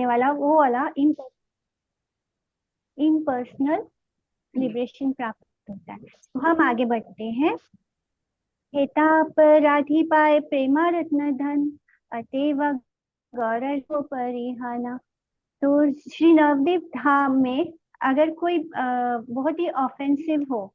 देने वाला वो वाला इम्पर्सनल लिबरेशन प्राप्त होता है। तो हम आगे बढ़ते हैं। हेतापराधी पाए प्रेमा रत्न धन, अतएव गौरव परिहाना। तो श्री नवदीप धाम में अगर कोई बहुत ही ऑफेंसिव हो,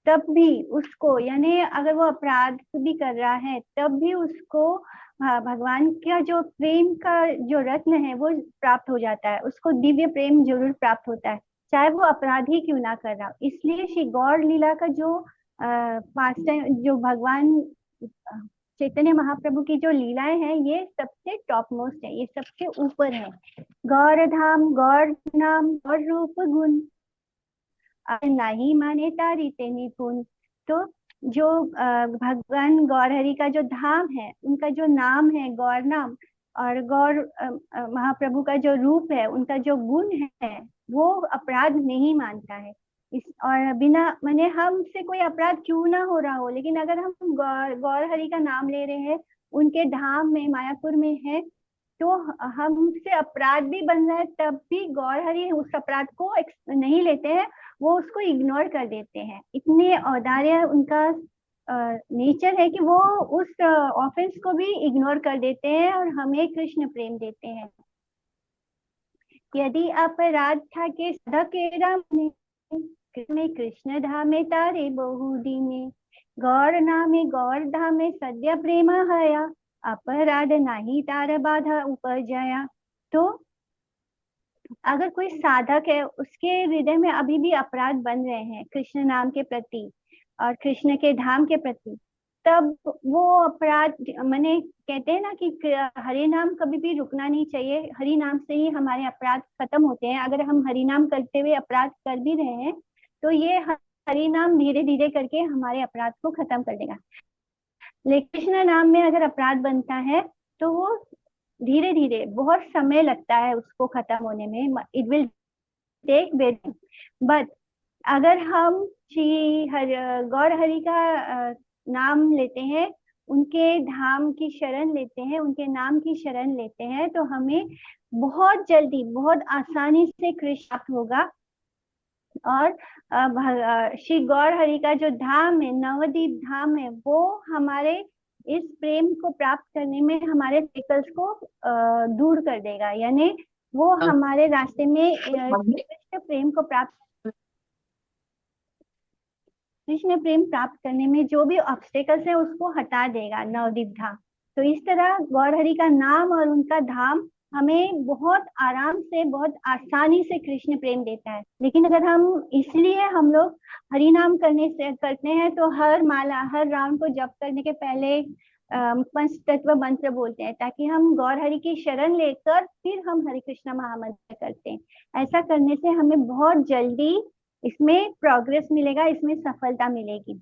तब भी उसको, यानी अगर वो अपराध भी कर रहा है तब भी उसको भगवान का जो प्रेम का जो रत्न है वो प्राप्त हो जाता है, उसको दिव्य प्रेम जरूर प्राप्त होता है, चाहे वो अपराध ही क्यों ना कर रहा हो। इसलिए श्री गौर लीला का जो पास टाइम जो भगवान चैतन्य महाप्रभु की जो लीलाएं हैं ये सबसे टॉप मोस्ट है, ये सबसे ऊपर है। गौर धाम गौर नाम गौर रूप गुण, नहीं माने तारी ते निपुण। तो जो भगवान गौर हरि का जो धाम है, उनका जो नाम है गौर नाम, और गौर महाप्रभु का जो रूप है, उनका जो गुण है, वो अपराध नहीं मानता है। इस और बिना माने हमसे कोई अपराध क्यों ना हो रहा हो, लेकिन अगर हम गौर हरि का नाम ले रहे हैं, उनके धाम में मायापुर में है, तो हमसे अपराध भी बन रहा है तब भी गौर हरि उस अपराध को नहीं लेते हैं, वो उसको इग्नोर कर देते हैं। इतने औदार्य उनका नेचर है कि वो उस ऑफेंस को भी इग्नोर कर देते हैं और हमें कृष्ण प्रेम देते हैं। यदि अपराध था के सदा राम ने, में कृष्ण धामे तारे बहु दीने, गौर नामे गौर धामे सद्य प्रेम हया, अपराध नहीं तार बाधा उपजया। तो अगर कोई साधक है, उसके हृदय में अभी भी अपराध बन रहे हैं कृष्ण नाम के प्रति और कृष्ण के धाम के प्रति, तब वो अपराध, माने कहते हैं ना कि हरि नाम कभी भी रुकना नहीं चाहिए, हरि नाम से ही हमारे अपराध खत्म होते हैं। अगर हम हरि नाम करते हुए अपराध कर भी रहे हैं, तो ये हरि नाम धीरे धीरे करके हमारे अपराध को खत्म कर देगा। लेकिन कृष्ण नाम में अगर अपराध बनता है तो वो धीरे धीरे, बहुत समय लगता है उसको खत्म होने में, it will take very, but अगर हम श्री गौर हरि का नाम लेते हैं, उनके धाम की शरण लेते हैं, उनके नाम की शरण लेते हैं, तो हमें बहुत जल्दी बहुत आसानी से कृष्ण प्राप्त होगा। और श्री गौर हरि का जो धाम है, नवदीप धाम है, वो हमारे इस प्रेम को प्राप्त करने में हमारे विकल्प को दूर कर देगा, यानी वो हमारे रास्ते में कृष्ण प्रेम प्राप्त करने में जो भी ऑब्स्टेकल्स है उसको हटा देगा नवदीप धाम। तो इस तरह गौर हरि का नाम और उनका धाम हमें बहुत आराम से, बहुत आसानी से कृष्ण प्रेम देता है। लेकिन अगर हम, इसलिए हम लोग हरि नाम करते हैं तो हर माला, हर राउंड को जप करने के पहले पंच तत्व मंत्र बोलते हैं, ताकि हम गौर हरि की शरण लेकर फिर हम हरे कृष्ण महामंत्र करते हैं। ऐसा करने से हमें बहुत जल्दी इसमें प्रोग्रेस मिलेगा, इसमें सफलता मिलेगी,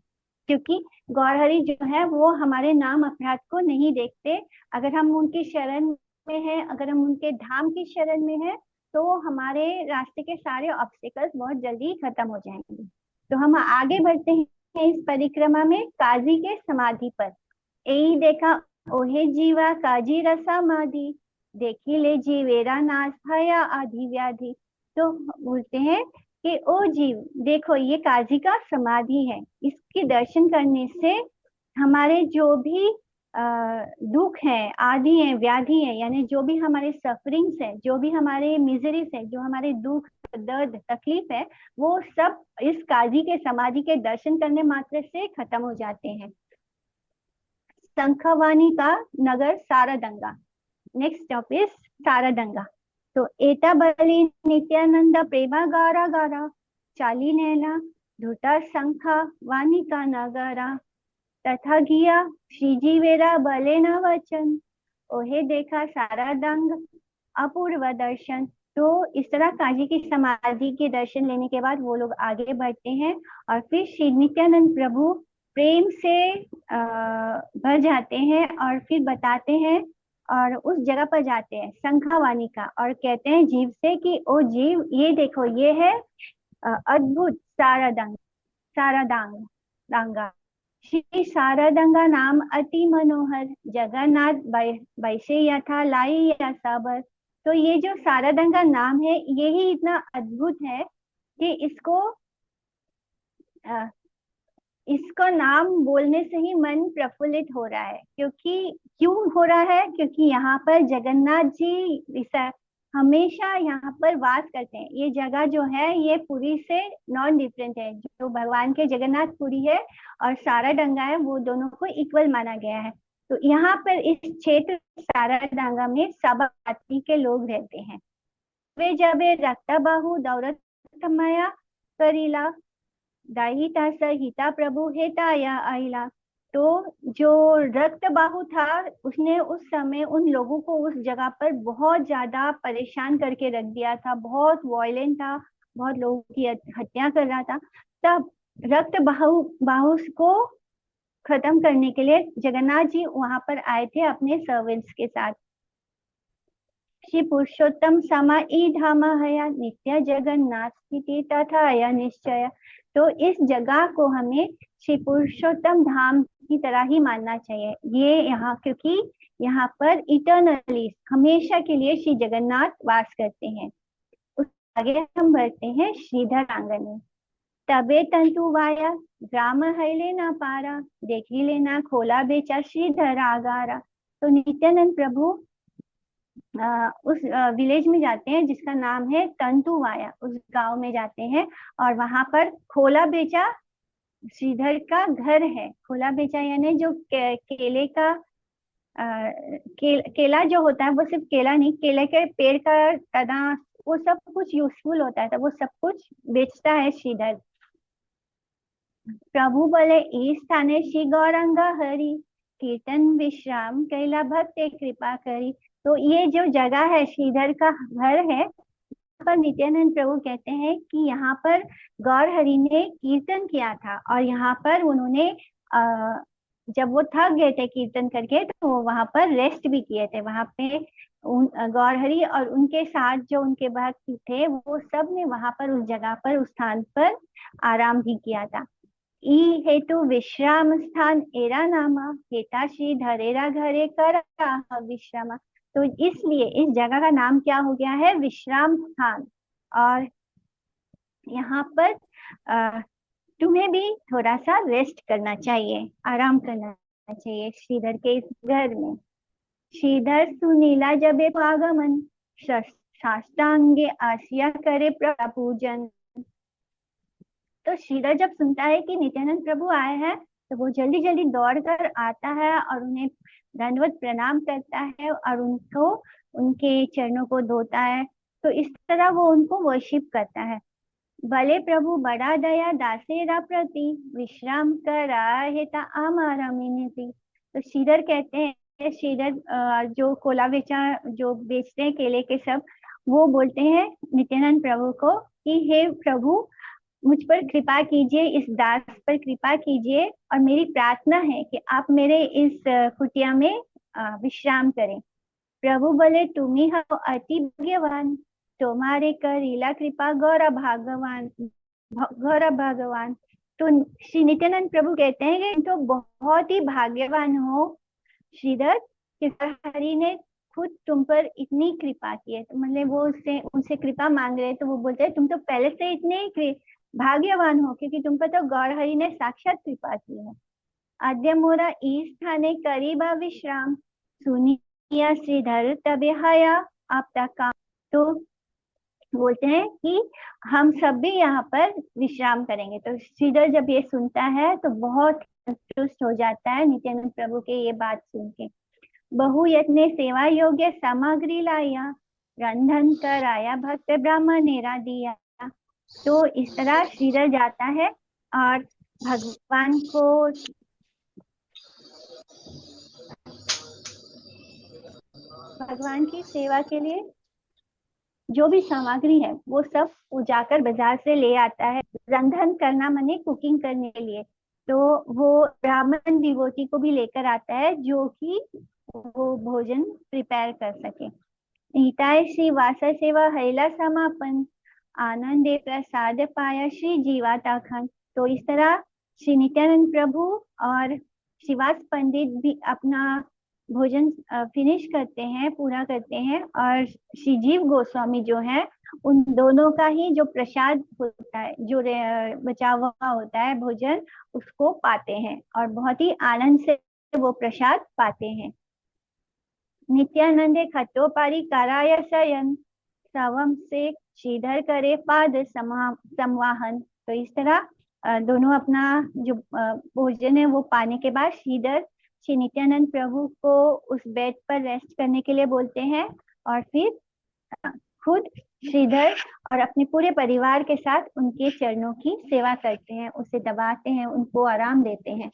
क्योंकि गौर हरि जो है वो हमारे नाम अपराध को नहीं देखते। अगर हम उनकी शरण में हैं, अगर हम उनके धाम की शरण में हैं, तो हमारे रास्ते के सारे ऑब्स्टिकल्स बहुत जल्दी खत्म हो जाएंगे। तो हम आगे बढ़ते हैं इस परिक्रमा में काजी के समाधि पर। यही देखा ओहे जीवा काजी रसा माधि, देखी ले जीवेरा नाश भया आधि व्याधि। तो बोलते हैं कि ओ जीव देखो, ये काजी का समाधि है, इसके दर्शन करने से हमारे जो भी दुख है, आदि है, व्याधि है, यानी जो भी हमारे सफरिंग्स है, जो भी हमारे मिजरीज है, जो हमारे दुख दर्द तकलीफ है, वो सब इस काजी के समाधि के दर्शन करने मात्र से खत्म हो जाते हैं। शंखवानी का नगर सारदंगा, नेक्स्ट स्टॉप इज सारदंगा। तो एता बलि नित्यानंद प्रेमा गारा गारा, चाली नैना धुता शंखा वानी का नगरा, तथा गिया श्रीजीवेरा बले न वचन, ओहे देखा सारदंग अपूर्व दर्शन। तो इस तरह काजी की समाधि के दर्शन लेने के बाद वो लोग आगे बढ़ते हैं और फिर श्री नित्यानंद प्रभु प्रेम से भर जाते हैं और फिर बताते हैं और उस जगह पर जाते हैं शंखावानी का, और कहते हैं जीव से कि ओ जीव, ये देखो, ये है अद्भुत सारदंग, सारदांग दांगा। श्री सारदंगा नाम अति मनोहर, जगन्नाथ बैसे यथा लाई या साबर, तो ये जो सारदंगा नाम है, ये ही इतना अद्भुत है कि अ, इसका नाम बोलने से ही मन प्रफुल्लित हो रहा है। क्यों हो रहा है? क्योंकि यहाँ पर जगन्नाथ जी हमेशा यहाँ पर वास करते हैं। ये जगह जो है ये पुरी से नॉन डिफरेंट है। जो भगवान के जगन्नाथ पुरी है और साराडंगा है, वो दोनों को इक्वल माना गया है। तो यहाँ पर इस क्षेत्र साराडंगा में सब जाति के लोग रहते हैं। वे जबे रक्त बाहु दौरत माया करीला दाहिता सहिता प्रभु हेताया आइला। तो जो रक्त बाहु था, उसने उस समय उन लोगों को उस जगह पर बहुत ज्यादा परेशान करके रख दिया था, बहुत वॉयलेंट था, बहुत लोगों की हत्या कर रहा था। तब रक्त बाहु बाहु को खत्म करने के लिए जगन्नाथ जी वहां पर आए थे अपने सर्वेंट्स के साथ। श्री पुरुषोत्तम समा ई धाम हया नित्य जगन्नाथ स्थिति तथा या निश्चय। तो इस जगह को हमें श्री पुरुषोत्तम धाम की तरह ही मानना चाहिए। ये यहाँ, क्योंकि यहाँ पर इटर्नली हमेशा के लिए श्री जगन्नाथ वास करते हैं। उस आगे हम बढ़ते हैं श्रीधर आंगन में। तबे तंतु वाया ग्राम हैले ना पारा देखी लेना खोला बेचा श्रीधर आगारा। तो नित्यानंद प्रभु उस विलेज में जाते हैं जिसका नाम है तंतुवाया। उस गांव में जाते हैं और वहां पर खोला बेचा श्रीधर का घर है। खोला बेचा यानी जो केले का केला जो होता है, वो सिर्फ केला नहीं, केले के पेड़ का तना, वो सब कुछ यूजफुल होता है, तो वो सब कुछ बेचता है श्रीधर। प्रभु बोले इस स्थाने श्री गौरंगा हरि कीर्तन विश्राम कैला भक्त कृपा करी। तो ये जो जगह है श्रीधर का घर है, पर नित्यानंद प्रभु कहते हैं कि यहाँ पर गौर हरि ने कीर्तन किया था और यहाँ पर उन्होंने जब वो थक गए थे कीर्तन करके, तो वो वहां पर रेस्ट भी किए थे। वहां पे गौर हरि और उनके साथ जो उनके भक्त थे, वो सब ने वहां पर उस जगह पर, उस स्थान पर आराम भी किया था। ई हेतु विश्राम स्थान एरा नामा हेता श्री धरेरा घरे करा विश्रामा। तो इसलिए इस जगह का नाम क्या हो गया है? विश्राम स्थान। और यहाँ पर तुम्हें भी थोड़ा सा रेस्ट करना चाहिए, आराम करना चाहिए श्रीधर के इस घर में। श्रीधर सुनीला जबे आगमन साष्टांगे आसिया करे पूजन। तो श्रीधर जब सुनता है कि नित्यानंद प्रभु आए हैं, तो वो जल्दी जल्दी दौड़ कर आता है और उन्हें दंडवत प्रणाम करता है और उनको उनके चरणों को धोता है। तो इस तरह वो उनको वर्शिप करता है। भले प्रभु बड़ा दया दासेरा प्रति विश्राम करा हेता आमारा मिनती। तो श्रीधर कहते हैं, श्रीधर जो कोला बेचा, जो बेचते हैं केले के सब, वो बोलते हैं नित्यानंद प्रभु को कि हे प्रभु, मुझ पर कृपा कीजिए, इस दास पर कृपा कीजिए, और मेरी प्रार्थना है कि आप मेरे इस कुटिया में विश्राम करें। प्रभु बोले तुम ही हो अति भाग्यवान, तुम्हारे करीला कृपा गौरा भगवान, गौरा भगवान। तो श्री नित्यानंद प्रभु कहते हैं कि तो बहुत ही भाग्यवान हो श्रीधर, कि हरि ने खुद तुम पर इतनी कृपा की है। तो मतलब वो उससे उनसे कृपा मांग रहे हैं, तो वो बोलते हैं तुम तो पहले से इतने भाग्यवान हो, क्योंकि तुम पर तो गौर हरि ने साक्षात कृपा की है। आद्य मोरा ई स्थाने करीबा विश्राम सुनिया श्रीधर तबे हया आप तक काम। तो बोलते हैं कि हम सब भी यहाँ पर विश्राम करेंगे। तो श्रीधर जब ये सुनता है तो बहुत संतुष्ट हो जाता है नित्यानंद प्रभु के ये बात सुन के। बहु यत्ने सेवा योग्य सामग्री लाया रंधन कराया भक्त ब्राह्मण नेरा दिया। तो इस तरह श्रीधर जाता है और भगवान की सेवा के लिए जो भी सामग्री है वो सब वो जाकर बाजार से ले आता है। रंधन करना माने कुकिंग करने के लिए, तो वो ब्राह्मण डिवोटी को भी लेकर आता है जो कि वो भोजन प्रिपेयर कर सके। हिताय श्री वास सेवा हैला समापन आनंदे प्रसाद पाया श्री जीवाता खान। तो इस तरह श्री नित्यानंद प्रभु और श्रीवास पंडित भी अपना भोजन फिनिश करते हैं, पूरा करते हैं, और श्री जीव गोस्वामी जो है उन दोनों का ही जो प्रसाद होता है, जो बचा हुआ होता है भोजन, उसको पाते हैं और बहुत ही आनंद से वो प्रसाद पाते हैं। नित्यानंदे खट्टोपारी कराय शयन, सवम से श्रीधर करे पाद संवाहन। तो इस तरह दोनों अपना जो भोजन है वो पाने के बाद श्रीधर श्री नित्यानंद प्रभु को उस बेड पर रेस्ट करने के लिए बोलते हैं, और फिर खुद श्रीधर और अपने पूरे परिवार के साथ उनके चरणों की सेवा करते हैं, उसे दबाते हैं, उनको आराम देते हैं।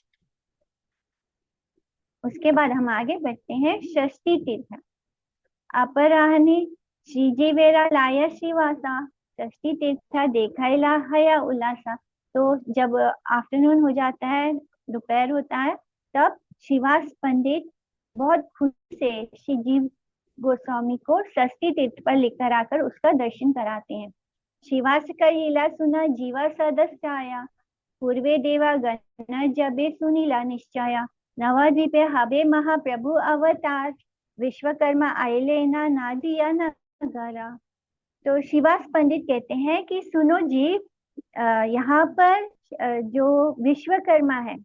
उसके बाद हम आगे बढ़ते हैं षष्ठी तीर्थ। अपराह्ने श्रीजीवेरा लाय श्रीवासा, षष्ठी तीर्थ देखाइला हया उल्लासा। तो जब आफ्टरनून हो जाता है, दोपहर होता है, तब श्रीवास पंडित बहुत खुशी से श्री जीव गोस्वामी को षष्ठी तीर्थ पर लेकर आकर उसका दर्शन कराते हैं। श्रीवास का लीला सुना जीवा सदस्य आया, पूर्वे देवा गण जबे सुनीला निश्चया, नवद्वीपे हबे महाप्रभु अवतार, विश्वकर्मा आइले ना नादिया नगारा। तो श्रीवास पंडित कहते हैं कि सुनो जी, यहाँ पर जो विश्वकर्मा है,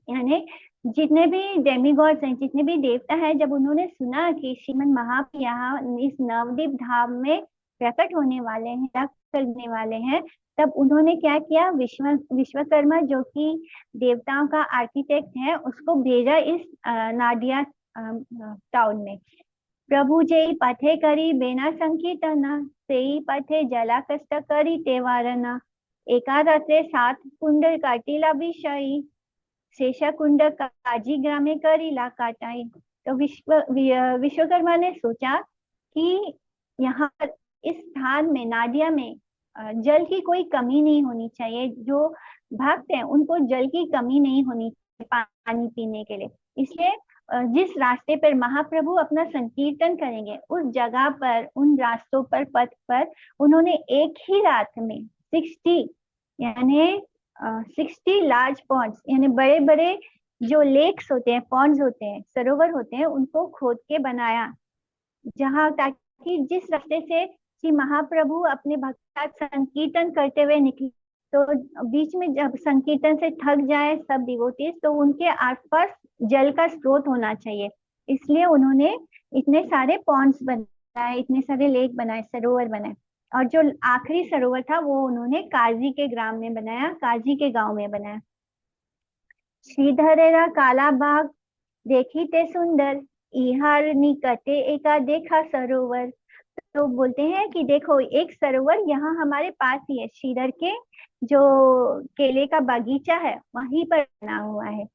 यानी जितने भी डेमीगॉड्स हैं, जितने भी देवता हैं, जब उन्होंने सुना कि श्रीमन महाप्रभु यहाँ इस नवद्वीप धाम में प्रकट होने वाले हैं, करने वाले हैं, तब उन्होंने क्या किया, विश्वकर्मा जो कि देवताओं का आर्किटेक्ट है, उसको भेजा इस नादिया टाउन में। प्रभु जय पथे करी बेना संकीर्तना, सेई पथे जला कष्ट करी तेवारना, एकादत्रे सात कुंड काटिला विषयी, शेषा कुंड काजी ग्रामे करीला काटाई। तो विश्वकर्मा ने सोचा कि यहाँ इस स्थान में, नादिया में, जल की कोई कमी नहीं होनी चाहिए। जो भक्त हैं उनको जल की कमी नहीं होनी चाहिए पानी पीने के लिए। इसलिए जिस रास्ते पर महाप्रभु अपना संकीर्तन करेंगे, उस जगह पर, उन रास्तों पर, पथ पर उन्होंने एक ही रात में 60 यानी 60 लार्ज पॉन्ड्स, यानी बड़े बड़े जो लेक्स होते हैं, पॉन्ड्स होते हैं, सरोवर होते हैं, उनको खोद के बनाया, जहाँ ताकि जिस रास्ते से श्री महाप्रभु अपने भक्त के साथ संकीर्तन करते हुए निकले, तो बीच में जब संकीर्तन से थक जाए सब डिवोटीज, तो उनके आसपास जल का स्रोत होना चाहिए। इसलिए उन्होंने इतने सारे पॉन्ड्स बनाए, इतने सारे लेक बनाए, सरोवर बनाए। और जो आखिरी सरोवर था वो उन्होंने काजी के ग्राम में बनाया, काजी के गांव में बनाया। श्रीधरेरा काला बाग देखी ते सुंदर, इहार निकटे एका देखा सरोवर। तो बोलते हैं कि देखो एक सरोवर यहाँ हमारे पास ही है, श्रीधर के जो केले का बगीचा है वहीं पर बना हुआ है।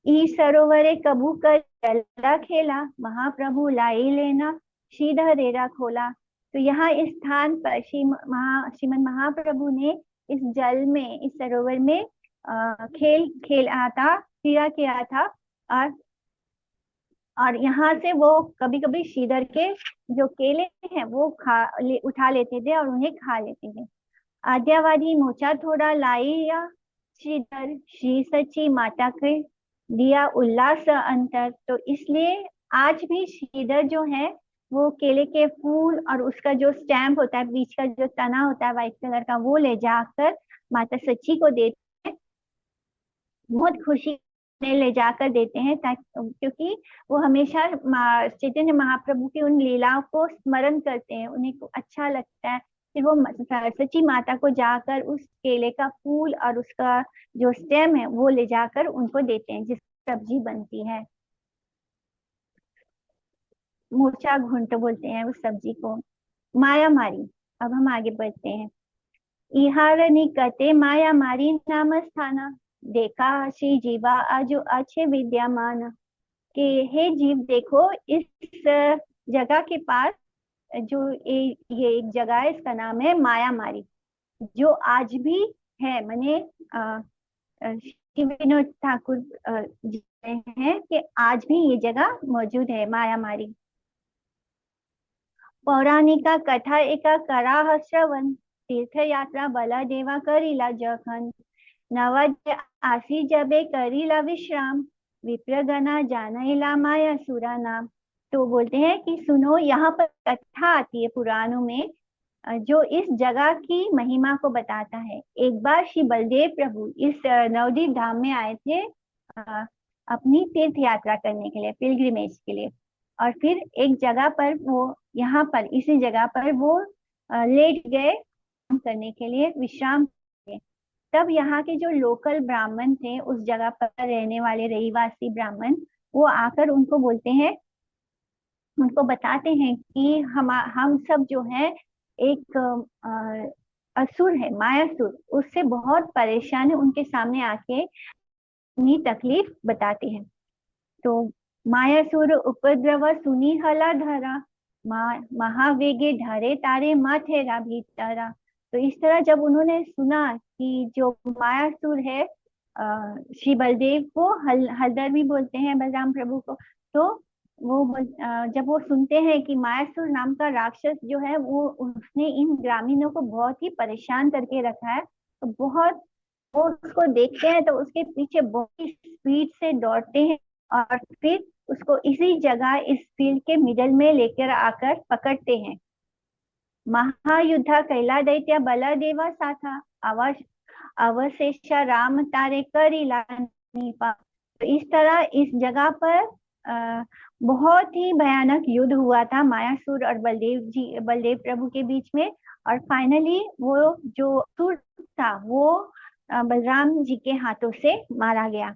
ई सरोवरे कबू कर जला खेला, महाप्रभु लाई लेना श्रीधरेरा खोला। तो यहाँ इस स्थान पर श्रीमन महाप्रभु ने इस जल में, इस सरोवर में खेल खेला था, क्रीड़ा किया था, और यहाँ से वो कभी कभी श्रीधर के जो केले हैं वो उठा लेते थे और उन्हें खा लेते थे। आद्यावादी मोचा थोड़ा लाइया श्रीधर, श्री सची माता के दिया उल्लास अंतर। तो इसलिए आज भी श्रीधर जो है वो केले के फूल और उसका जो स्टैम्प होता है, बीच का जो तना होता है व्हाइट कलर का, वो ले जाकर माता सची को देते हैं, बहुत खुशी में ले जाकर देते हैं, ताकि, क्योंकि वो हमेशा चैतन्य महाप्रभु की उन लीलाओं को स्मरण करते हैं, उन्हें को अच्छा लगता है। फिर वो सच्ची माता को जाकर उस केले का फूल और उसका जो स्टेम है वो ले जाकर उनको देते हैं, जिसकी सब्जी बनती है। मोचा घुंट बोलते हैं उस सब्जी को। माया मारी, अब हम आगे बढ़ते हैं। इहार निकटे माया मारी नाम स्थाना, देखा श्री जीवा अजो अच्छे विद्यमान। कि हे जीव देखो, इस जगह के पास जो ये एक जगह है, इसका नाम है माया मारी, जो आज भी है। मैंने श्री विनोद ठाकुर जी हैं कि आज भी ये जगह मौजूद है, माया मारी। पौराणिका कथा एका कराह श्रवण, तीर्थ यात्रा बला देवा करीला जखन, नवद आसी जबे करीला विश्राम, विप्रगना जानैला माया सुरा नाम। तो बोलते हैं कि सुनो, यहाँ पर कथा आती है पुराणों में, जो इस जगह की महिमा को बताता है। एक बार श्री बलदेव प्रभु इस नवदीप धाम में आए थे अ, अपनी तीर्थ यात्रा करने के लिए, पिलग्रिमेज के लिए। और फिर एक जगह पर वो, यहाँ पर इसी जगह पर वो लेट गए करने के लिए, विश्राम के। तब यहाँ के जो लोकल ब्राह्मण थे, उस जगह पर रहने वाले रहीवासी ब्राह्मण, वो आकर उनको बोलते हैं, उनको बताते हैं कि हम सब जो है एक असुर है, मायासुर, उससे बहुत परेशान है। उनके सामने आके अपनी तकलीफ बताते हैं। तो मायासुर उपद्रव सुनी हला धरा, महावेगे धरे तारे माथेरा भीतरा। तो इस तरह जब उन्होंने सुना कि जो मायासुर है, श्री बलदेव को हलधर भी बोलते हैं बलराम प्रभु को, तो जब वो सुनते हैं कि मायासुर नाम का राक्षस जो है वो, उसने इन ग्रामीणों को बहुत ही परेशान करके रखा है, तो बहुत, वो उसको देखते हैं तो उसके पीछे बहुत स्पीड से दौड़ते हैं, और फिर उसको इसी जगह इस फील्ड के मिडल में लेकर आकर पकड़ते हैं। महायुद्ध कैला दैत्य बला देवा साथा, अवशेष राम तारे करीला नीपा। तो इस तरह इस जगह पर बहुत ही भयानक युद्ध हुआ था मायासुर और बलदेव प्रभु के बीच में। और फाइनली वो जो असुर था वो बलराम जी के हाथों से मारा गया।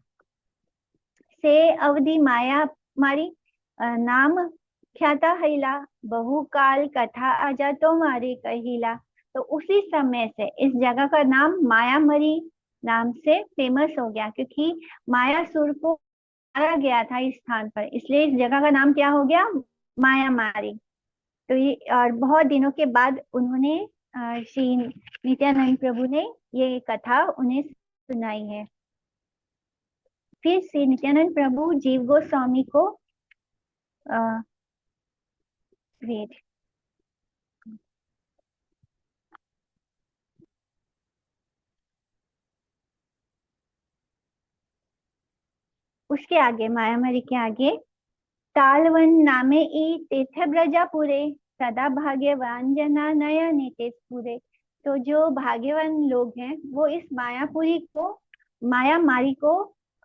से अवधि माया मारी नाम ख्याता हैला, बहुकाल कथा आजा तो मारे कहिला। तो उसी समय से इस जगह का नाम माया मरी नाम से फेमस हो गया, क्योंकि मायासुर को मारा गया था इस स्थान पर, इसलिए इस जगह का नाम क्या हो गया, माया मारी। तो ये, और बहुत दिनों के बाद उन्होंने श्री नित्यानंद प्रभु ने ये कथा उन्हें सुनाई है। फिर श्री नित्यानंद प्रभु जीव गोस्वामी को वेट उसके आगे, मायामरी के आगे, तालवन नामे ई तीर्थ ब्रजापुरे, सदा भाग्यवान जना नयन पूरे। तो जो भाग्यवान लोग हैं वो इस मायापुरी को, माया मारी को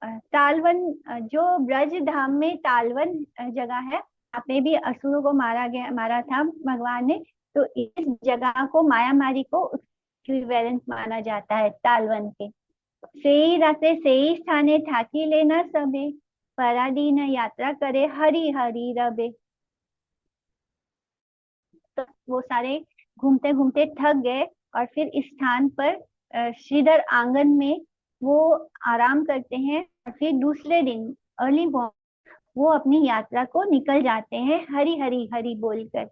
तालवन, जो ब्रज धाम में तालवन जगह है, वहाँ पे भी असुरों को मारा था भगवान ने। तो इस जगह को, माया मारी को इक्विवेलेंट माना जाता है तालवन के। सेई राते सेई स्थाने थाकी लेना सबे, परादीन यात्रा करे हरि हरि रबे। तो वो सारे घूमते घूमते थक गए, और फिर इस स्थान पर श्रीधर आंगन में वो आराम करते हैं, और फिर दूसरे दिन अर्ली मॉर्निंग वो अपनी यात्रा को निकल जाते हैं हरि हरि हरि बोलकर।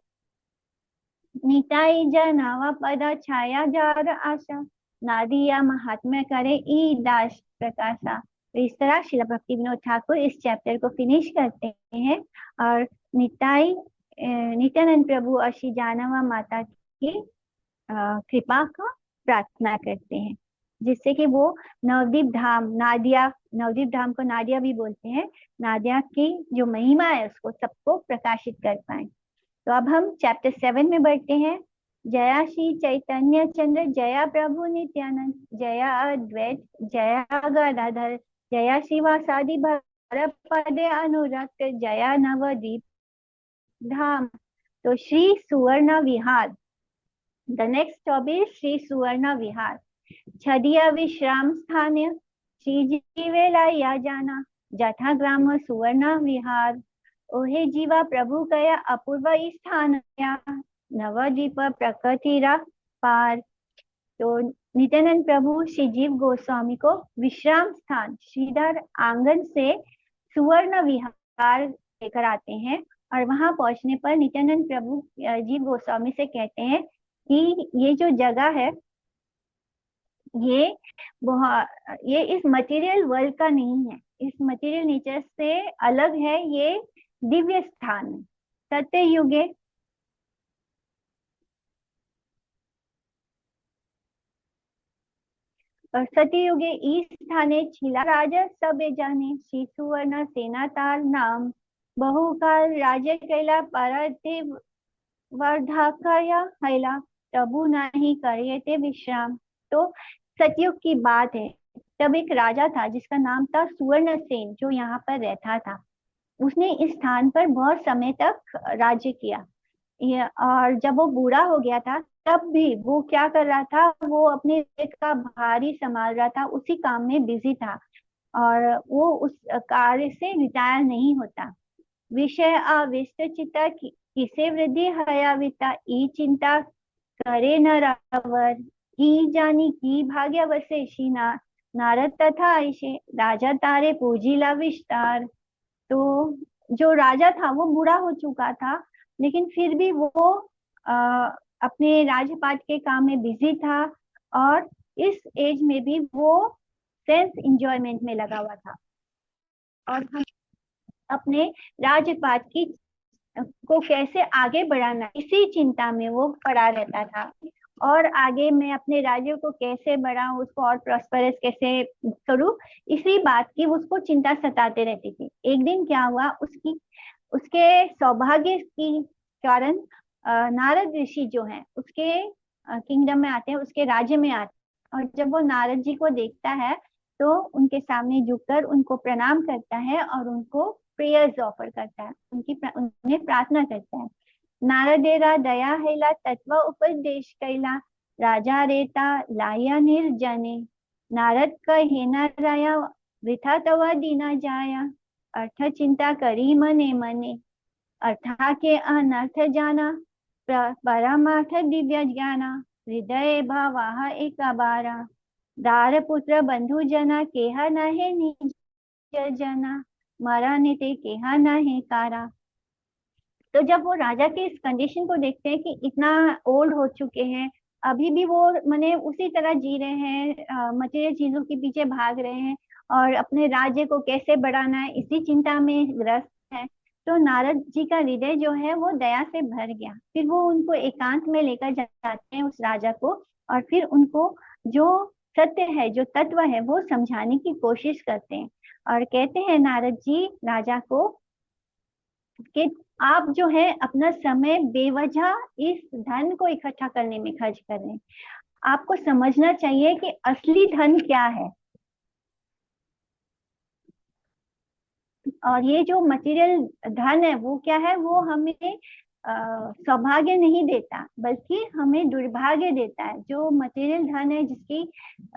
निताई जनावा पदा छाया जार आशा, नादिया महात्म्य करे ई दास प्रकाशा। तो इस तरह शिला भक्ति विनोद ठाकुर इस चैप्टर को फिनिश करते हैं, और नित्यानंद प्रभु और श्री जानवा माता की कृपा का प्रार्थना करते हैं, जिससे कि वो नवदीप धाम, नादिया, नवदीप धाम को नादिया भी बोलते हैं, नादिया की जो महिमा है उसको सबको प्रकाशित कर पाए। तो अब हम चैप्टर 7 में बढ़ते हैं। जया श्री चैतन्य चंद्र, जया प्रभु नित्यानंद, जया अद्वैत, जया गदाधर, जया शिवासादि भर पदे अनुरक्त, जया नवदीप धाम। तो Shri Suvarna Vihar, the next stop is Shri Suvarna Vihar. छदिया विश्राम स्थान श्री जीवेला या जाना, जथा ग्राम सुवर्ण विहार। ओहे जीवा प्रभु गया अपूर्व स्थान, नवद्वीप प्रकृतिरा पार। तो नित्यानंद प्रभु श्री जीव गोस्वामी को विश्राम स्थान श्रीधर आंगन से सुवर्ण विहार लेकर आते हैं, और वहां पहुंचने पर नित्यानंद प्रभु जीव गोस्वामी से कहते हैं कि ये जो जगह है, ये ये इस मटेरियल वर्ल्ड का नहीं है, इस मटेरियल नेचर से अलग है, ये दिव्य स्थान है। सत्य युगे सतयुगे ईस्थाने छिला राजा सबे जाने, श्री सुवर्ण सेना तार नाम, बहुकाल राज्य कैला पार्थिव वर्धाकया हैला, तबु नहीं करिए ते विश्राम। तो सतयुग की बात है। तब एक राजा था जिसका नाम था सुवर्णसेन, जो यहाँ पर रहता था। उसने इस स्थान पर बहुत समय तक राज्य किया। और जब वो बूढ़ा हो गया था, तब भी वो क्या कर रहा था, वो अपने पेट का भारी संभाल रहा था, उसी काम में बिजी था। और वो उस कार्य से रिटायर नहीं होता। विषय अविष्ट चिता किसे वृद्धि हयाविता, ई चिंता करे न रावर, की जानी की भाग्य वशेषी ना, नारद तथा ऐसे राजा तारे पूजिला विस्तार। तो जो राजा था वो बूढ़ा हो चुका था, लेकिन फिर भी वो आ, अपने राजपाट के काम में बिजी था। और इस एज में भी वो सेंस इंजॉयमेंट में लगा हुआ था। और हम अपने राजपाट की को कैसे आगे बढ़ाना, इसी चिंता में वो पड़ा रहता था। और आगे मैं अपने राज्य को कैसे बढ़ाऊं, उसको और प्रॉस्परस कैसे करूं, इसी बात की उसको चिंता सताते रहती थी। एक दिन क्या हुआ, उसके सौभाग्य की कारण नारद ऋषि जो हैं उसके किंगडम में आते हैं, उसके राज्य में आते हैं। और जब वो नारद जी को देखता है तो उनके सामने झुककर उनको प्रणाम करता है और उनको प्रेयर्स ऑफर करता है, उन्हें प्रार्थना करता है। नारदेरा दया हैला तत्व उपदेश कैला, राजा रेता लाया निर्जने, नारद कहे न राया वृथा तवा दीना जाया, अर्थ चिंता करी मने मने, अर्था के अनर्थ जाना, परमार्थ दिव्य ज्ञाना, हृदय भावाह एक बारा, दार पुत्र बंधु जना केहा नहे निज जना, मरा निते केहा नहे कारा। तो जब वो राजा के इस कंडीशन को देखते हैं कि इतना ओल्ड हो चुके हैं, अभी भी वो माने उसी तरह जी रहे हैं, मटेरियल चीजों के पीछे भाग रहे हैं और अपने राज्य को कैसे बढ़ाना है इसी चिंता में ग्रस्त है, तो नारद जी का हृदय जो है वो दया से भर गया। फिर वो उनको एकांत में लेकर जाते हैं उस राजा को, और फिर उनको जो सत्य है, जो तत्व है, वो समझाने की कोशिश करते हैं। और कहते हैं नारद जी राजा को कि आप जो है अपना समय बेवजह इस धन को इकट्ठा करने में खर्च कर रहे हैं। आपको समझना चाहिए कि असली धन क्या है। और ये जो मटेरियल धन है वो क्या है, वो हमें सौभाग्य नहीं देता बल्कि हमें दुर्भाग्य देता है। जो मटेरियल धन है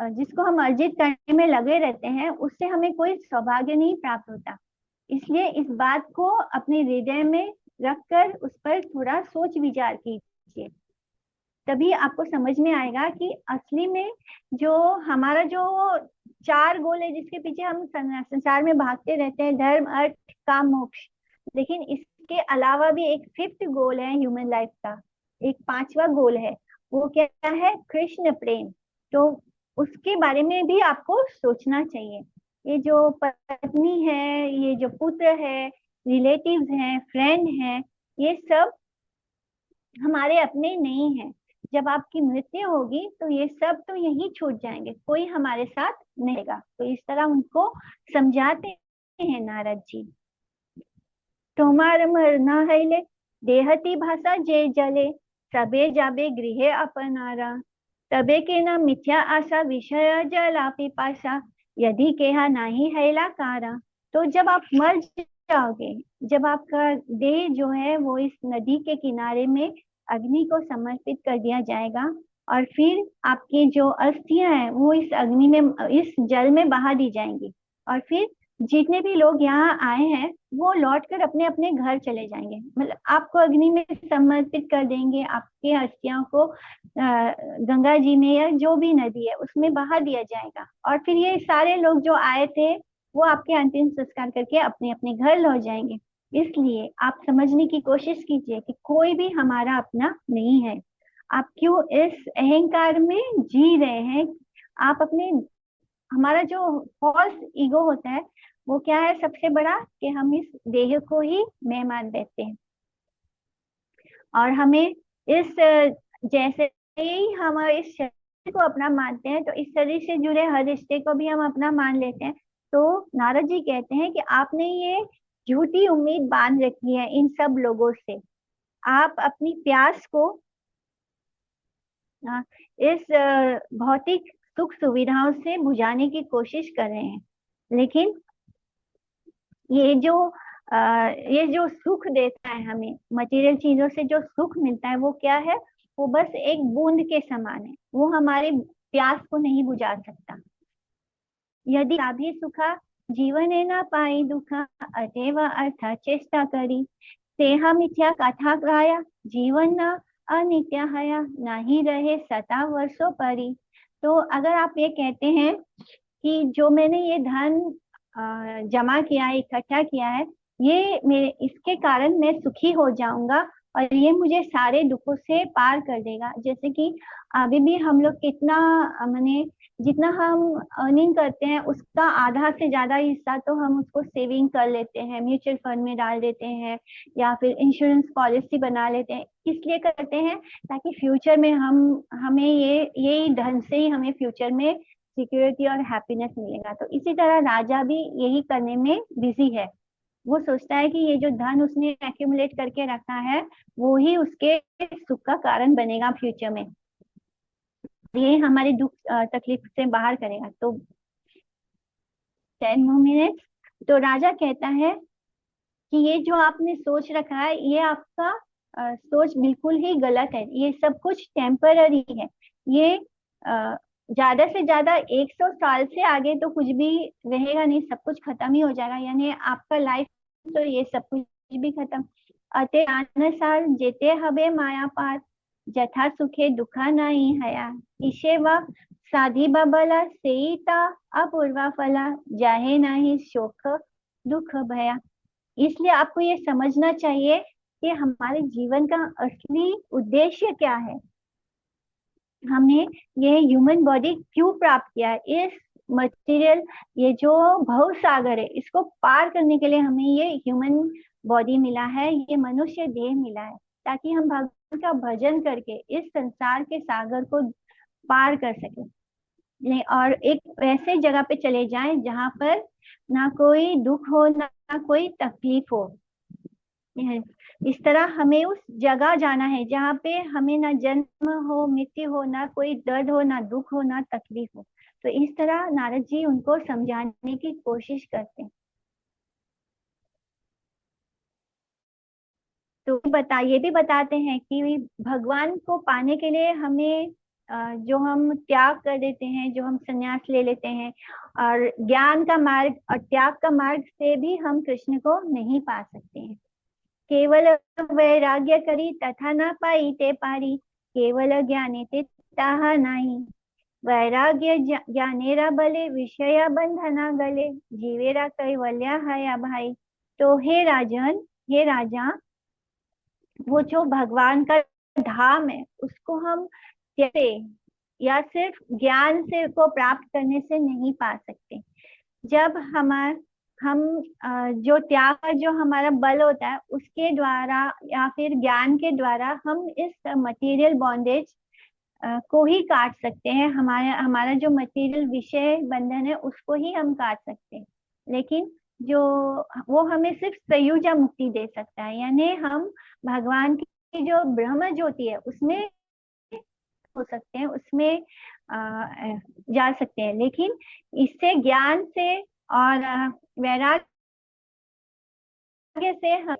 जिसको हम अर्जित करने में लगे रहते हैं, उससे हमें कोई सौभाग्य नहीं प्राप्त होता। इसलिए इस बात को अपने हृदय में रखकर उस पर थोड़ा सोच विचार कीजिए, तभी आपको समझ में आएगा कि असली में जो हमारा जो चार गोल है जिसके पीछे हम संसार में भागते रहते हैं, धर्म अर्थ काम मोक्ष, लेकिन इसके अलावा भी एक फिफ्थ गोल है ह्यूमन लाइफ का, एक पांचवा गोल है। वो क्या है? कृष्ण प्रेम। तो उसके बारे में भी आपको सोचना चाहिए। ये जो पत्नी है, ये जो पुत्र है, रिलेटिव्स हैं, फ्रेंड हैं, ये सब हमारे अपने नहीं है। जब आपकी मृत्यु होगी तो ये सब तो यही छूट जाएंगे, कोई हमारे साथ नहीं रहेगा। तो इस तरह उनको समझाते हैं नारद जी। तोमार मरना हैले देहती भाषा जे जले, सबे जाबे गृहे अपनारा, तबे के न मिथ्या आशा विषय जला पिपाशा, यदि केहा नहीं हैला कारा। तो जब आप मर जाओगे, जब आपका देह जो है वो इस नदी के किनारे में अग्नि को समर्पित कर दिया जाएगा, और फिर आपकी जो अस्थियां हैं वो इस अग्नि में, इस जल में बहा दी जाएंगी। और फिर जितने भी लोग यहाँ आए हैं वो लौट कर अपने अपने घर चले जाएंगे, मतलब आपको अग्नि में समर्पित कर देंगे, आपके अस्थियों को गंगा जी में या जो भी नदी है उसमें बहा दिया जाएगा। और फिर ये सारे लोग जो आए थे वो आपके अंतिम संस्कार करके अपने अपने घर लौट जाएंगे। इसलिए आप समझने की कोशिश कीजिए कि कोई भी हमारा अपना नहीं है। आप क्यों इस अहंकार में जी रहे हैं? आप अपने, हमारा जो फॉल्स ईगो होता है वो क्या है सबसे बड़ा, कि हम इस देह को ही मेहमान बैठते हैं। और हमें इस जैसे ही हम इस को अपना मानते हैं, तो इस शरीर से जुड़े हर रिश्ते को भी हम अपना मान लेते हैं। तो नारद जी कहते हैं कि आपने ये झूठी उम्मीद बांध रखी है इन सब लोगों से। आप अपनी प्यास को इस भौतिक सुख सुविधाओं से बुझाने की कोशिश कर रहे हैं। लेकिन ये जो ये जो सुख देता है हमें, मटेरियल चीजों से जो सुख मिलता है, वो क्या है? वो बस एक बूंद के समान है, वो हमारे प्यास को नहीं बुझा सकता। यदि लाभी सुखा जीवन न पाई दुखा, अतएव अर्थ चेष्टा करी। तेहा मिथ्या कथा गाया जीवन न अनित्य हया, नहीं रहे सता वर्षों परी। तो अगर आप ये कहते हैं कि जो मैंने ये धन जमा किया है, इकट्ठा किया है, ये मेरे इसके कारण मैं सुखी हो जाऊंगा और ये मुझे सारे दुखों से पार कर देगा। जैसे कि अभी भी हम लोग कितना माने जितना हम अर्निंग करते हैं उसका आधा से ज्यादा हिस्सा तो हम उसको सेविंग कर लेते हैं, म्यूचुअल फंड में डाल देते हैं या फिर इंश्योरेंस पॉलिसी बना लेते हैं। इसलिए करते हैं ताकि फ्यूचर में हम हमें ये धन से ही हमें फ्यूचर में सिक्योरिटी और हैप्पीनेस मिलेगा। तो इसी तरह राजा भी यही करने में बिजी है। वो सोचता है कि ये जो धन उसने एक्यूमुलेट करके रखा है वो ही उसके सुख का कारण बनेगा फ्यूचर में, ये हमारे दुख तकलीफ से बाहर करेगा। तो 10 मिनट। तो राजा कहता है कि ये जो आपने सोच रखा है ये आपका सोच बिल्कुल ही गलत है। ये सब कुछ टेम्पररी है। ये ज्यादा से ज्यादा 100 साल से आगे तो कुछ भी रहेगा नहीं, सब कुछ खत्म ही हो जाएगा, यानी आपका लाइफ तो ये सब कुछ भी खत्म। अते आन साल जेते हबे माया पार, जथा सुखे दुखा नहीं हया। इसे व साधी बबला सेईता अपूर्वा फला, जाहे नहीं शोक दुख भया। इसलिए आपको ये समझना चाहिए कि हमारे जीवन का असली उद्देश्य क्या है। हमने ये ह्यूमन बॉडी क्यों प्राप्त किया है? इस मटेरियल ये जो भव सागर है इसको पार करने के लिए हमें ये ह्यूमन बॉडी मिला है, ये मनुष्य देह मिला है, ताकि हम भगवान का भजन करके इस संसार के सागर को पार कर सके और एक ऐसे जगह पे चले जाएं जहां पर ना कोई दुख हो ना कोई तकलीफ हो। इस तरह हमें उस जगह जाना है जहाँ पे हमें ना जन्म हो, मृत्यु हो, ना कोई दर्द हो, ना दुख हो, ना तकलीफ हो। तो इस तरह नारद जी उनको समझाने की कोशिश करते हैं। तो ये भी बताते हैं कि भगवान को पाने के लिए हमें जो हम त्याग कर देते हैं, जो हम संन्यास ले लेते हैं, और ज्ञान का मार्ग और त्याग का मार्ग से भी हम कृष्ण को नहीं पा सकते हैं। केवल वैराग्य करी तथा न पाई ते पारी, केवल ज्ञाने ते ताहा नाही। वैराग्य ज्ञानेरा बले, विषया बंधना गले, जीवेरा कैवल्या हया भाई। तो हे राजन, हे राजा, वो जो भगवान का धाम है उसको हम कैसे या सिर्फ ज्ञान से को प्राप्त करने से नहीं पा सकते। जब हम जो त्याग का जो हमारा बल होता है उसके द्वारा या फिर ज्ञान के द्वारा हम इस मटेरियल बॉन्डेज को ही काट सकते हैं। हमारा हमारा जो मटेरियल विषय बंधन है उसको ही हम काट सकते हैं। लेकिन जो वो हमें सिर्फ संयुजा मुक्ति दे सकता है, यानी हम भगवान की जो ब्रह्म ज्योति है उसमें हो सकते हैं, उसमें जा सकते हैं। लेकिन इससे ज्ञान से और वैराग्य से हम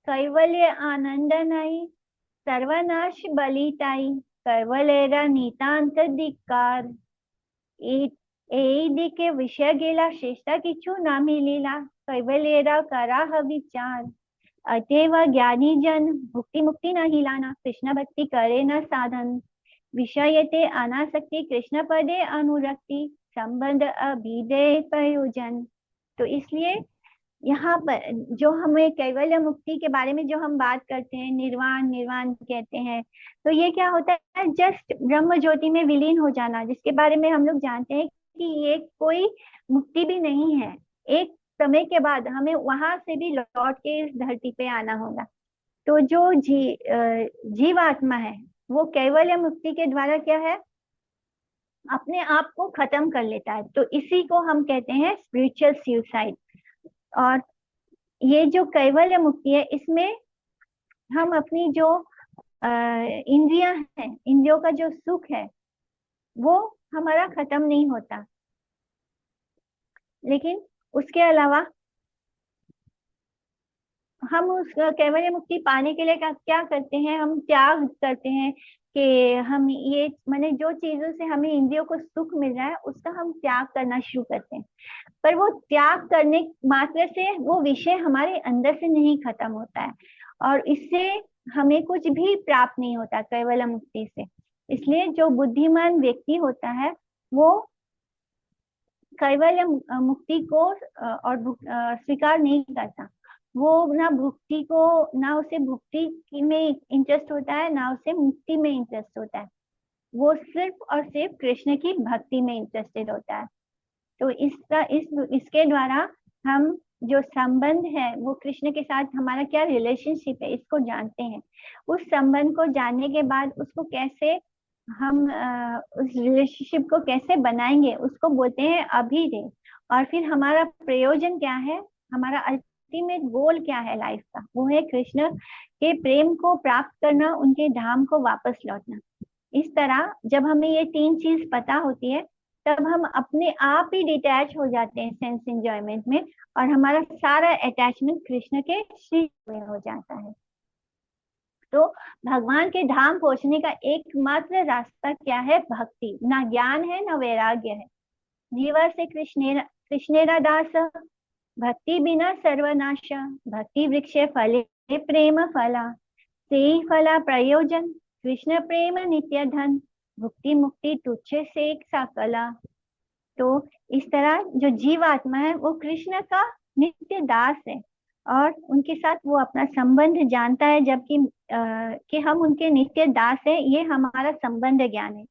कैवल्य आनंद नहीं, सर्वनाश बलिताई, कैवलेरा नितांत धिक्कार। दिके विषय गेला श्रेष्ठा किचु ना मिलीला, कैवलेरा करा विचार। अतएव ज्ञानी जन भुक्ति मुक्ति नहीं लाना, कृष्ण भक्ति करे न साधन। विषयते अनासक्ति कृष्ण पदे अनुरक्ति, संबंध अभिदय प्रयोजन। तो इसलिए यहाँ पर जो हमें कैवल्य मुक्ति के बारे में जो हम बात करते हैं, निर्वाण निर्वाण कहते हैं, तो ये क्या होता है? जस्ट ब्रह्म ज्योति में विलीन हो जाना, जिसके बारे में हम लोग जानते हैं कि ये कोई मुक्ति भी नहीं है। एक समय के बाद हमें वहां से भी लौट के इस धरती पे आना होगा। तो जो जीवात्मा है वो कैवल्य मुक्ति के द्वारा क्या है, अपने आप को खत्म कर लेता है। तो इसी को हम कहते हैं स्पिरिचुअल सुसाइड। और ये जो कैवल्य मुक्ति है, इसमें हम अपनी जो इंद्रियां हैं, इंद्रियों का जो सुख है वो हमारा खत्म नहीं होता, लेकिन उसके अलावा हम उस कैवल्य मुक्ति पाने के लिए क्या क्या करते हैं, हम त्याग करते हैं कि हम ये माने जो चीजों से हमें इंद्रियों को सुख मिल रहा है उसका हम त्याग करना शुरू करते हैं। पर वो त्याग करने मात्र से वो विषय हमारे अंदर से नहीं खत्म होता है, और इससे हमें कुछ भी प्राप्त नहीं होता कैवल्य मुक्ति से। इसलिए जो बुद्धिमान व्यक्ति होता है वो कैवल्य मुक्ति को स्वीकार नहीं करता। वो ना भुक्ति को, ना उसे भुक्ति में इंटरेस्ट होता है, ना उसे मुक्ति में इंटरेस्ट होता है। वो सिर्फ और सिर्फ कृष्ण की भक्ति में इंटरेस्टेड होता है। तो इसके द्वारा हम जो संबंध है वो कृष्ण के साथ हमारा क्या रिलेशनशिप है इसको जानते हैं। उस संबंध को जानने के बाद उसको कैसे हम उस रिलेशनशिप को कैसे बनाएंगे उसको बोलते हैं अभिधेय। और फिर हमारा प्रयोजन क्या है, हमारा अल्टीमेट गोल क्या है लाइफ का, वो है कृष्ण के प्रेम को प्राप्त करना, उनके धाम को वापस लौटना। इस तरह जब हमें ये तीन चीज पता होती है तब हम अपने आप ही डिटैच हो जाते हैं सेंस एंजॉयमेंट में, और हमारा सारा अटैचमेंट कृष्ण के श्री में हो जाता है। तो भगवान के धाम पहुंचने का एकमात्र रास्ता क्या है, भक्ति। ना ज्ञान है ना वैराग्य है। जीवा से कृष्णेरा दास, भक्ति बिना सर्वनाश, भक्ति वृक्ष फले प्रेम फला, से फला प्रयोजन, कृष्ण प्रेम नित्य धन, भुक्ति मुक्ति तुच्छ से सा कला। तो इस तरह जो जीवात्मा है वो कृष्ण का नित्य दास है, और उनके साथ वो अपना संबंध जानता है, जबकि कि हम उनके नित्य दास है, ये हमारा संबंध ज्ञान है।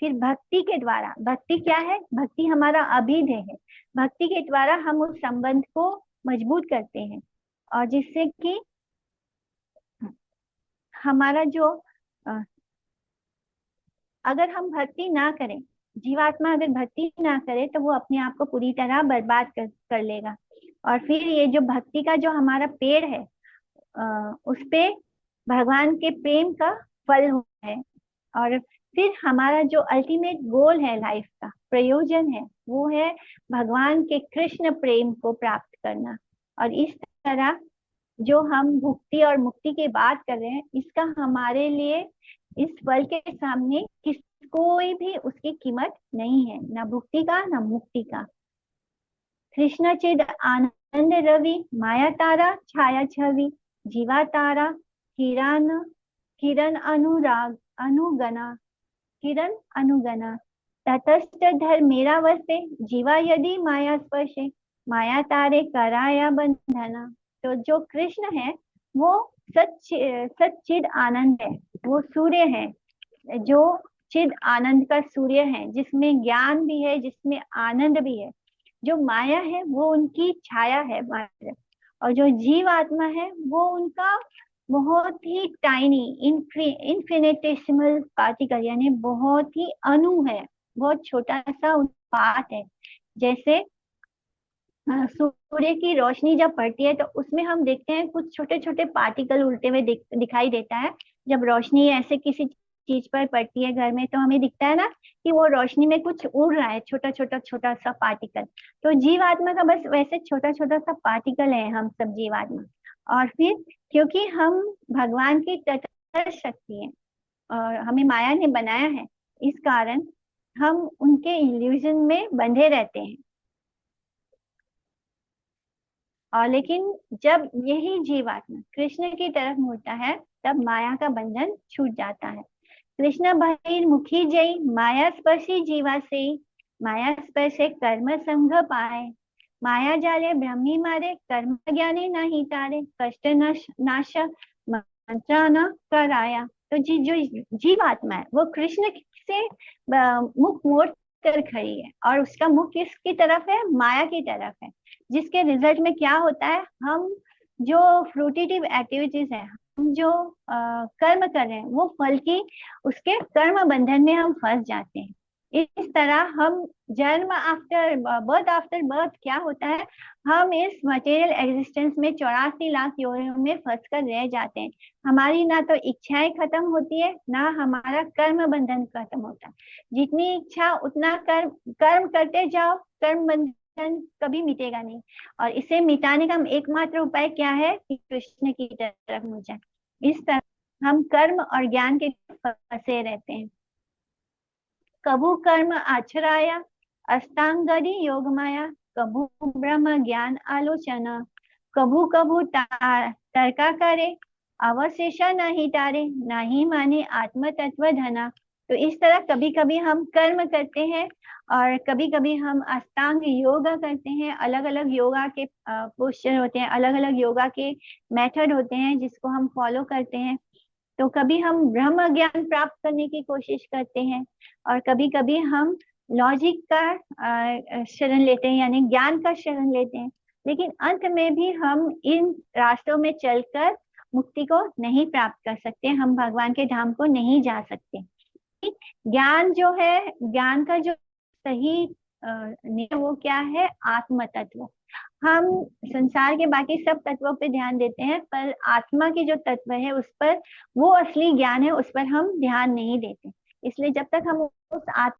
फिर भक्ति के द्वारा, भक्ति क्या है, भक्ति हमारा अभिधेय है। भक्ति के द्वारा हम उस संबंध को मजबूत करते हैं, और जिससे कि हमारा जो अगर हम भक्ति ना करें, जीवात्मा अगर भक्ति ना करे तो वो अपने आप को पूरी तरह बर्बाद कर लेगा। और फिर ये जो भक्ति का जो हमारा पेड़ है उस पे भगवान के प्रेम का फल है। और फिर हमारा जो अल्टीमेट गोल है, लाइफ का प्रयोजन है, वो है भगवान के कृष्ण प्रेम को प्राप्त करना। और इस तरह जो हम भुक्ति और मुक्ति की बात कर रहे हैं, इसका हमारे लिए इस फल के सामने कोई भी उसकी कीमत नहीं है, ना भुक्ति का ना मुक्ति का। कृष्ण चिद आनंद रवि, माया तारा छाया छवि, जीवा तारा किरण किरण अनुराग अनुगना, किरण अनुगना, तटस्थ धर मेरा वसे, जीवा यदि माया स्पर्शे, माया तारे कराया बंधना। तो जो कृष्ण है वो सच्चिद आनंद है, वो सूर्य है जो चिद आनंद का सूर्य है, जिसमें ज्ञान भी है, जिसमें आनंद भी है। जो माया है वो उनकी छाया है मात्र, और जो जीव आत्मा है वो उनका बहुत ही टाइनी इन्फिनिटेसिमल पार्टिकल, यानी बहुत ही अणु है, बहुत छोटा सा उत्पात है। जैसे सूर्य की रोशनी जब पड़ती है तो उसमें हम देखते हैं कुछ छोटे छोटे पार्टिकल उड़ते हुए दिखाई देता है। जब रोशनी ऐसे किसी चीज पर पड़ती है घर में तो हमें दिखता है ना कि वो रोशनी में कुछ उड़ रहा है, छोटा छोटा छोटा सा पार्टिकल। तो जीवात्मा का बस वैसे छोटा छोटा सा पार्टिकल है हम सब जीवात्मा। और फिर क्योंकि हम भगवान की तटस्थ शक्ति है और हमें माया ने बनाया है, इस कारण हम उनके इल्यूजन में बंधे रहते हैं। और लेकिन जब यही जीवात्मा कृष्ण की तरफ मुड़ता है तब माया का बंधन छूट जाता है। कृष्ण बहिर्मुखी जय, माया स्पर्शी जीवा से, माया स्पर्शे कर्म संघ पाए, माया जाले ब्रह्मी मारे, कर्म ज्ञाने नहीं तारे, कष्ट नाश मंत्रा न कराया। तो जो जीवात्मा है वो कृष्ण से मुख मोड़ कर खड़ी है, और उसका मुख किसकी तरफ है, माया की तरफ है। जिसके रिजल्ट में क्या होता है, हम जो फ्रूटिटिव एक्टिविटीज है, जो कर्म कर रहे हैं वो फल की, उसके कर्म बंधन में हम फंस जाते हैं। इस तरह हम जन्म आफ्टर बर्थ, आफ्टर बर्थ क्या होता है, हम इस मटेरियल एग्जिस्टेंस में 84 लाख योनियों में फंस कर रह जाते हैं। हमारी ना तो इच्छाएं खत्म होती है, ना हमारा कर्म बंधन खत्म होता है। जितनी इच्छा उतना कर्म, कर्म करते जाओ, कर्म बंधन कभी मिटेगा नहीं। और इसे मिटाने का एकमात्र उपाय क्या है कि कृष्ण की तरफ मुड़ जाए। इस तरह हम कर्म और ज्ञान के फंसे रहते हैं। कभू कर्म आचराया, अष्टांगरी योग माया, कभू ब्रह्म ज्ञान आलोचना, कभू कभू तर्का करे, अवशेष नहीं तारे, नहीं माने आत्म तत्व धना। तो इस तरह कभी कभी हम कर्म करते हैं और कभी कभी हम अष्टांग योगा करते हैं। अलग अलग योगा के पोस्चर होते हैं, अलग अलग योगा के मेथड होते हैं जिसको हम फॉलो करते हैं। तो कभी हम ब्रह्म ज्ञान प्राप्त करने की कोशिश करते हैं और कभी कभी हम लॉजिक का शरण लेते हैं, यानी ज्ञान का शरण लेते हैं। लेकिन अंत में भी हम इन रास्तों में चलकर मुक्ति को नहीं प्राप्त कर सकते, हम भगवान के धाम को नहीं जा सकते। ज्ञान जो है, ज्ञान का जो सही नियम वो क्या है, आत्म तत्व। हम संसार के बाकी सब तत्वों पे ध्यान देते हैं, पर आत्मा की जो तत्व है उस पर, वो असली ज्ञान है, उस पर हम ध्यान नहीं देते। इसलिए जब तक हम उस